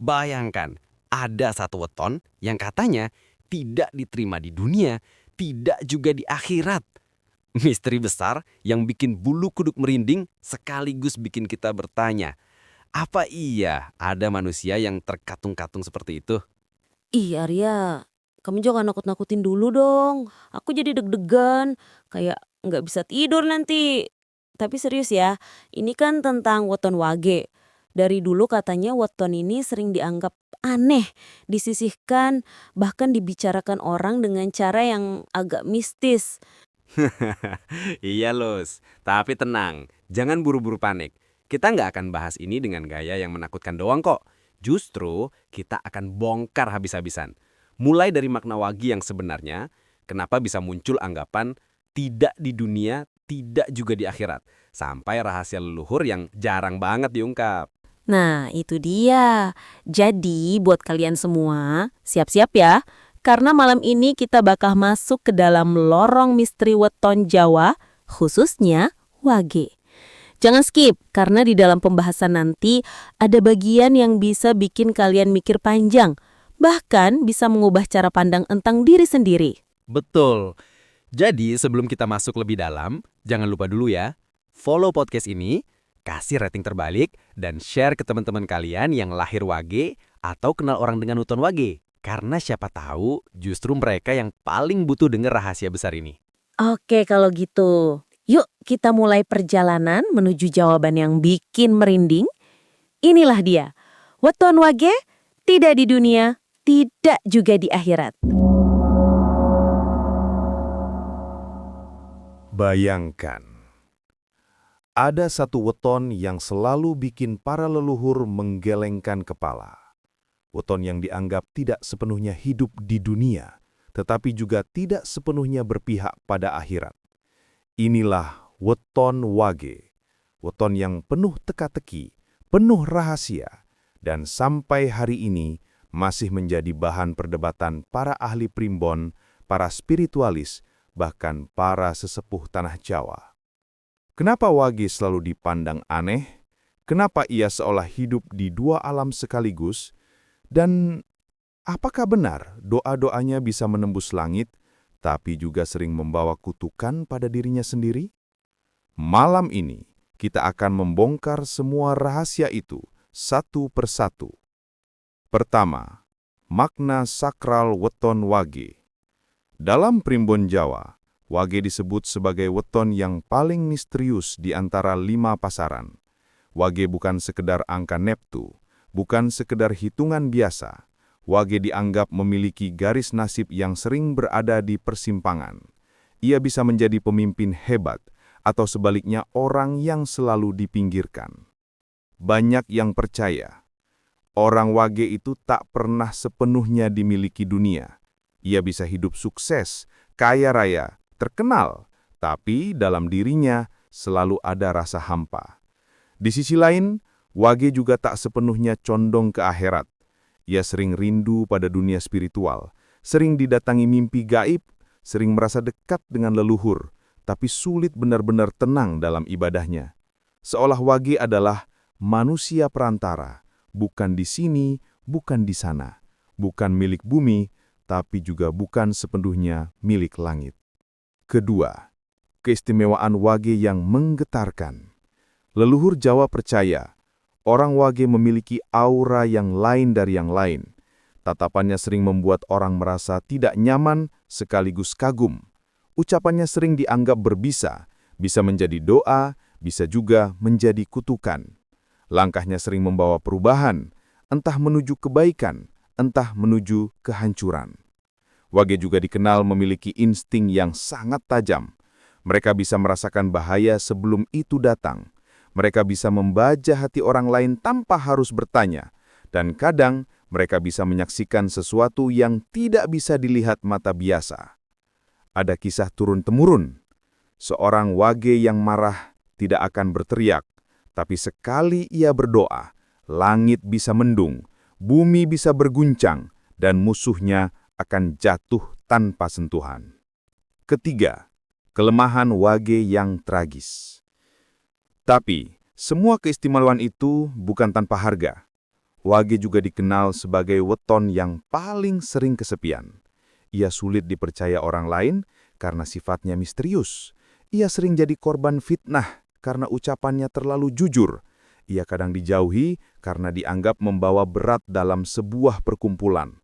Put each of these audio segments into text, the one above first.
Bayangkan, ada satu weton yang katanya tidak diterima di dunia, tidak juga di akhirat. Misteri besar yang bikin bulu kuduk merinding sekaligus bikin kita bertanya, apa iya ada manusia yang terkatung-katung seperti itu? Ih Arya, kamu jangan nakut-nakutin dulu dong. Aku jadi deg-degan, kayak nggak bisa tidur nanti. Tapi serius ya, ini kan tentang weton wage. Dari dulu katanya weton ini sering dianggap aneh, disisihkan, bahkan dibicarakan orang dengan cara yang agak mistis. Iya Los, tapi tenang, jangan buru-buru panik. Kita nggak akan bahas ini dengan gaya yang menakutkan doang kok. Justru kita akan bongkar habis-habisan. Mulai dari makna wagi yang sebenarnya, kenapa bisa muncul anggapan tidak di dunia, tidak juga di akhirat. Sampai rahasia leluhur yang jarang banget diungkap. Nah, itu dia. Jadi, buat kalian semua, siap-siap ya. Karena malam ini kita bakal masuk ke dalam lorong misteri weton Jawa, khususnya Wage. Jangan skip, karena di dalam pembahasan nanti ada bagian yang bisa bikin kalian mikir panjang, bahkan bisa mengubah cara pandang tentang diri sendiri. Betul. Jadi sebelum kita masuk lebih dalam, jangan lupa dulu ya, follow podcast ini, kasih rating terbalik, dan share ke teman-teman kalian yang lahir Wage atau kenal orang dengan Uton Wage. Karena siapa tahu justru mereka yang paling butuh dengar rahasia besar ini. Oke, kalau gitu. Yuk, kita mulai perjalanan menuju jawaban yang bikin merinding. Inilah dia. Weton Wage tidak di dunia, tidak juga di akhirat. Bayangkan, ada satu weton yang selalu bikin para leluhur menggelengkan kepala. Weton yang dianggap tidak sepenuhnya hidup di dunia, tetapi juga tidak sepenuhnya berpihak pada akhirat. Inilah weton Wage, weton yang penuh teka-teki, penuh rahasia, dan sampai hari ini masih menjadi bahan perdebatan para ahli primbon, para spiritualis, bahkan para sesepuh tanah Jawa. Kenapa Wage selalu dipandang aneh? Kenapa ia seolah hidup di dua alam sekaligus? Dan apakah benar doa-doanya bisa menembus langit, tapi juga sering membawa kutukan pada dirinya sendiri? Malam ini, kita akan membongkar semua rahasia itu satu persatu. Pertama, makna sakral weton Wage. Dalam primbon Jawa, Wage disebut sebagai weton yang paling misterius di antara 5 pasaran. Wage bukan sekedar angka neptu, bukan sekedar hitungan biasa. Wage dianggap memiliki garis nasib yang sering berada di persimpangan. Ia bisa menjadi pemimpin hebat, atau sebaliknya orang yang selalu dipinggirkan. Banyak yang percaya, orang Wage itu tak pernah sepenuhnya dimiliki dunia. Ia bisa hidup sukses, kaya raya, terkenal, tapi dalam dirinya selalu ada rasa hampa. Di sisi lain, Wage juga tak sepenuhnya condong ke akhirat. Ia sering rindu pada dunia spiritual, sering didatangi mimpi gaib, sering merasa dekat dengan leluhur, tapi sulit benar-benar tenang dalam ibadahnya. Seolah Wage adalah manusia perantara, bukan di sini, bukan di sana, bukan milik bumi, tapi juga bukan sepenuhnya milik langit. Kedua, keistimewaan Wage yang menggetarkan. Leluhur Jawa percaya, orang Wage memiliki aura yang lain dari yang lain. Tatapannya sering membuat orang merasa tidak nyaman sekaligus kagum. Ucapannya sering dianggap berbisa, bisa menjadi doa, bisa juga menjadi kutukan. Langkahnya sering membawa perubahan, entah menuju kebaikan, entah menuju kehancuran. Wage juga dikenal memiliki insting yang sangat tajam. Mereka bisa merasakan bahaya sebelum itu datang. Mereka bisa membaca hati orang lain tanpa harus bertanya. Dan kadang mereka bisa menyaksikan sesuatu yang tidak bisa dilihat mata biasa. Ada kisah turun-temurun. Seorang Wage yang marah tidak akan berteriak, tapi sekali ia berdoa, langit bisa mendung, bumi bisa berguncang, dan musuhnya akan jatuh tanpa sentuhan. Ketiga, kelemahan Wage yang tragis. Tapi, semua keistimewaan itu bukan tanpa harga. Wage juga dikenal sebagai weton yang paling sering kesepian. Ia sulit dipercaya orang lain karena sifatnya misterius. Ia sering jadi korban fitnah karena ucapannya terlalu jujur. Ia kadang dijauhi karena dianggap membawa berat dalam sebuah perkumpulan.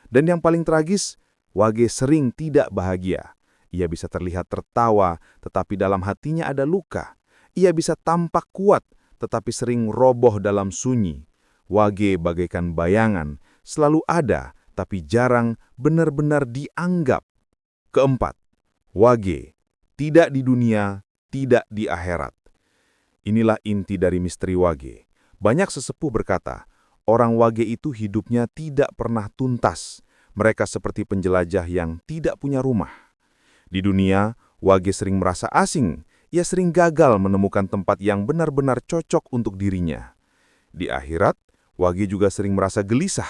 Dan yang paling tragis, Wage sering tidak bahagia. Ia bisa terlihat tertawa, tetapi dalam hatinya ada luka. Ia bisa tampak kuat, tetapi sering roboh dalam sunyi. Wage bagaikan bayangan, selalu ada, tapi jarang benar-benar dianggap. Keempat, Wage, tidak di dunia, tidak di akhirat. Inilah inti dari misteri Wage. Banyak sesepuh berkata, orang Wage itu hidupnya tidak pernah tuntas. Mereka seperti penjelajah yang tidak punya rumah. Di dunia, Wage sering merasa asing. Ia sering gagal menemukan tempat yang benar-benar cocok untuk dirinya. Di akhirat, Wage juga sering merasa gelisah.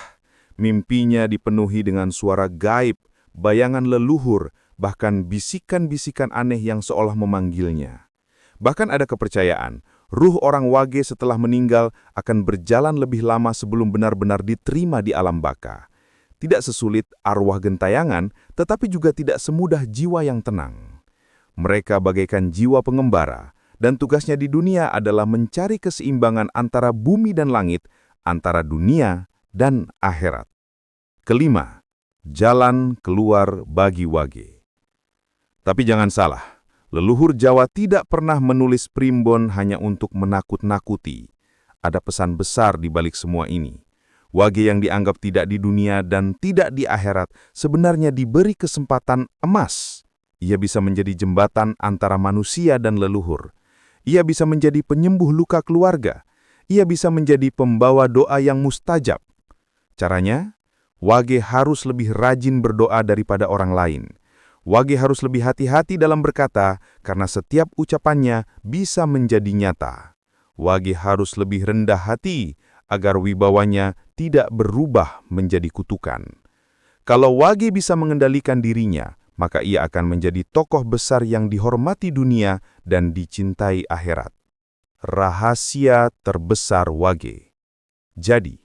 Mimpinya dipenuhi dengan suara gaib, bayangan leluhur, bahkan bisikan-bisikan aneh yang seolah memanggilnya. Bahkan ada kepercayaan, ruh orang Wage setelah meninggal akan berjalan lebih lama sebelum benar-benar diterima di alam baka. Tidak sesulit arwah gentayangan, tetapi juga tidak semudah jiwa yang tenang. Mereka bagaikan jiwa pengembara, dan tugasnya di dunia adalah mencari keseimbangan antara bumi dan langit, antara dunia dan akhirat. Kelima, jalan keluar bagi Wage. Tapi jangan salah. Leluhur Jawa tidak pernah menulis primbon hanya untuk menakut-nakuti. Ada pesan besar di balik semua ini. Wage yang dianggap tidak di dunia dan tidak di akhirat sebenarnya diberi kesempatan emas. Ia bisa menjadi jembatan antara manusia dan leluhur. Ia bisa menjadi penyembuh luka keluarga. Ia bisa menjadi pembawa doa yang mustajab. Caranya, Wage harus lebih rajin berdoa daripada orang lain. Wage harus lebih hati-hati dalam berkata, karena setiap ucapannya bisa menjadi nyata. Wage harus lebih rendah hati, agar wibawanya tidak berubah menjadi kutukan. Kalau Wage bisa mengendalikan dirinya, maka ia akan menjadi tokoh besar yang dihormati dunia dan dicintai akhirat. Rahasia terbesar Wage. Jadi,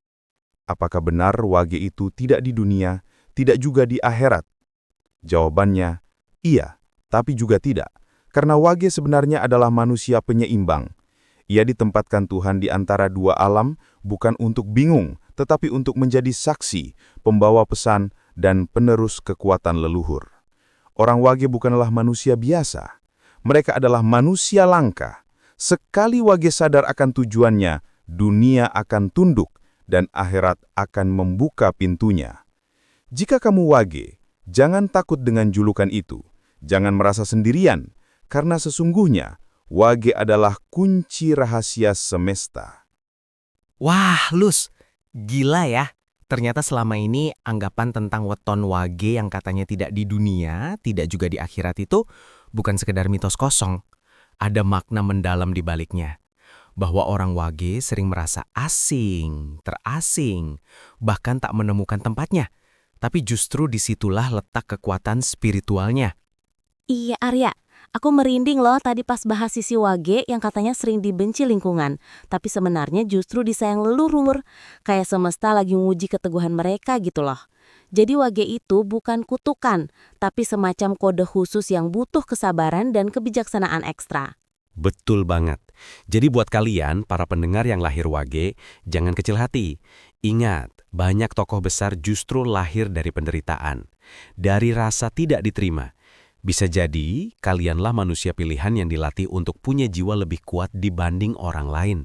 apakah benar Wage itu tidak di dunia, tidak juga di akhirat? Jawabannya, iya, tapi juga tidak. Karena Wage sebenarnya adalah manusia penyeimbang. Ia ditempatkan Tuhan di antara dua alam, bukan untuk bingung, tetapi untuk menjadi saksi, pembawa pesan, dan penerus kekuatan leluhur. Orang Wage bukanlah manusia biasa. Mereka adalah manusia langka. Sekali Wage sadar akan tujuannya, dunia akan tunduk, dan akhirat akan membuka pintunya. Jika kamu Wage, jangan takut dengan julukan itu. Jangan merasa sendirian, karena sesungguhnya Wage adalah kunci rahasia semesta. Wah, Lus, gila ya. Ternyata selama ini anggapan tentang weton Wage yang katanya tidak di dunia, tidak juga di akhirat itu bukan sekedar mitos kosong. Ada makna mendalam di baliknya. Bahwa orang Wage sering merasa asing, terasing, bahkan tak menemukan tempatnya. Tapi justru disitulah letak kekuatan spiritualnya. Iya, Arya. Aku merinding loh tadi pas bahas sisi Wage yang katanya sering dibenci lingkungan. Tapi sebenarnya justru disayang leluhur. Kayak semesta lagi nguji keteguhan mereka gitu loh. Jadi Wage itu bukan kutukan, tapi semacam kode khusus yang butuh kesabaran dan kebijaksanaan ekstra. Betul banget. Jadi buat kalian, para pendengar yang lahir Wage, jangan kecil hati. Ingat, banyak tokoh besar justru lahir dari penderitaan, dari rasa tidak diterima. Bisa jadi, kalianlah manusia pilihan yang dilatih untuk punya jiwa lebih kuat dibanding orang lain.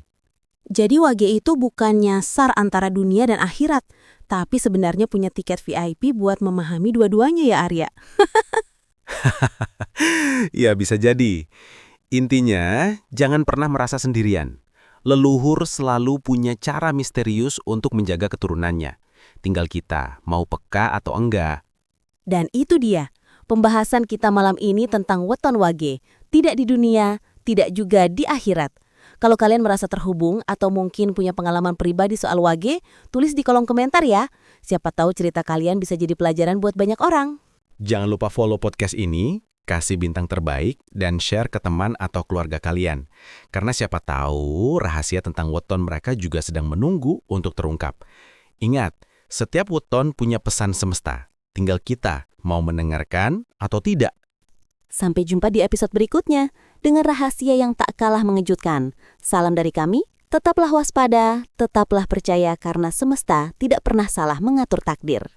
Jadi Wage itu bukan nyasar antara dunia dan akhirat, tapi sebenarnya punya tiket VIP buat memahami dua-duanya ya, Arya. Ya, bisa jadi. Intinya, jangan pernah merasa sendirian. Leluhur selalu punya cara misterius untuk menjaga keturunannya. Tinggal kita mau peka atau enggak. Dan itu dia, pembahasan kita malam ini tentang weton Wage. Tidak di dunia, tidak juga di akhirat. Kalau kalian merasa terhubung atau mungkin punya pengalaman pribadi soal Wage, tulis di kolom komentar ya. Siapa tahu cerita kalian bisa jadi pelajaran buat banyak orang. Jangan lupa follow podcast ini, kasih bintang terbaik, dan share ke teman atau keluarga kalian. Karena siapa tahu rahasia tentang weton mereka juga sedang menunggu untuk terungkap. Ingat, setiap weton punya pesan semesta. Tinggal kita mau mendengarkan atau tidak. Sampai jumpa di episode berikutnya dengan rahasia yang tak kalah mengejutkan. Salam dari kami, tetaplah waspada, tetaplah percaya karena semesta tidak pernah salah mengatur takdir.